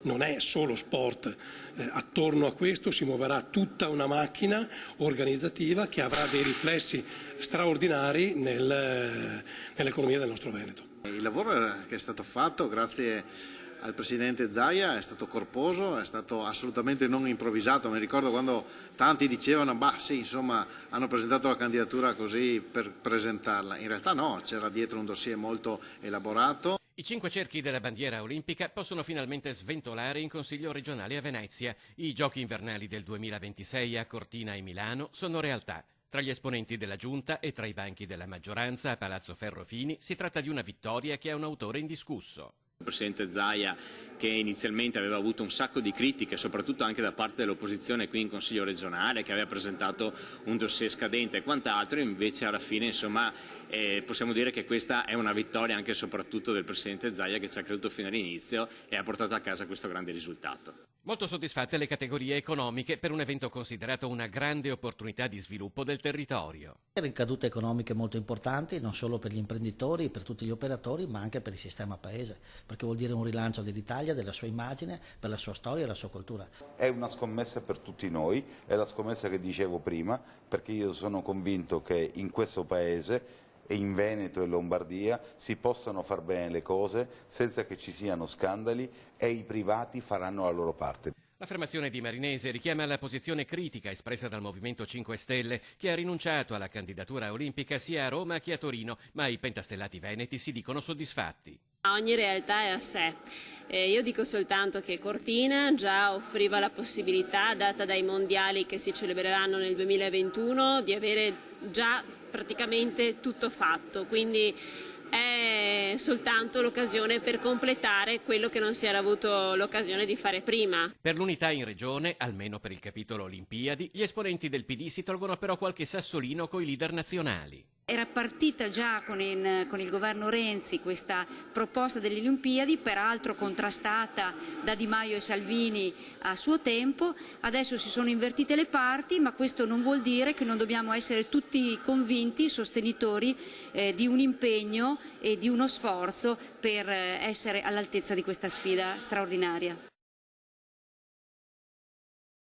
Non è solo sport, attorno a questo si muoverà tutta una macchina organizzativa che avrà dei riflessi straordinari nell'economia del nostro Veneto. Il lavoro che è stato fatto grazie al presidente Zaia è stato corposo, è stato assolutamente non improvvisato. Mi ricordo quando tanti dicevano sì, insomma, hanno presentato la candidatura così per presentarla. In realtà no, c'era dietro un dossier molto elaborato. I 5 cerchi della bandiera olimpica possono finalmente sventolare in Consiglio regionale a Venezia. I giochi invernali del 2026 a Cortina e Milano sono realtà. Tra gli esponenti della giunta e tra i banchi della maggioranza a Palazzo Ferrofini si tratta di una vittoria che ha un autore indiscusso. Il presidente Zaia, che inizialmente aveva avuto un sacco di critiche, soprattutto anche da parte dell'opposizione qui in Consiglio regionale, che aveva presentato un dossier scadente e quant'altro, invece alla fine insomma possiamo dire che questa è una vittoria anche e soprattutto del presidente Zaia, che ci ha creduto fino all'inizio e ha portato a casa questo grande risultato. Molto soddisfatte le categorie economiche per un evento considerato una grande opportunità di sviluppo del territorio. Ricadute economiche molto importanti, non solo per gli imprenditori, per tutti gli operatori, ma anche per il sistema paese, perché vuol dire un rilancio dell'Italia, della sua immagine, per la sua storia e la sua cultura. È una scommessa per tutti noi, è la scommessa che dicevo prima, perché io sono convinto che in questo paese e in Veneto e Lombardia si possano far bene le cose senza che ci siano scandali e i privati faranno la loro parte. L'affermazione di Marinese richiama la posizione critica espressa dal Movimento 5 Stelle, che ha rinunciato alla candidatura olimpica sia a Roma che a Torino, ma i pentastellati veneti si dicono soddisfatti. Ogni realtà è a sé. Io dico soltanto che Cortina già offriva la possibilità, data dai mondiali che si celebreranno nel 2021, di avere già praticamente tutto fatto, quindi è soltanto l'occasione per completare quello che non si era avuto l'occasione di fare prima. Per l'unità in regione, almeno per il capitolo Olimpiadi, gli esponenti del PD si tolgono però qualche sassolino coi leader nazionali. Era partita già con il governo Renzi questa proposta delle Olimpiadi, peraltro contrastata da Di Maio e Salvini a suo tempo. Adesso si sono invertite le parti, ma questo non vuol dire che non dobbiamo essere tutti convinti, sostenitori di un impegno e di uno sforzo per essere all'altezza di questa sfida straordinaria.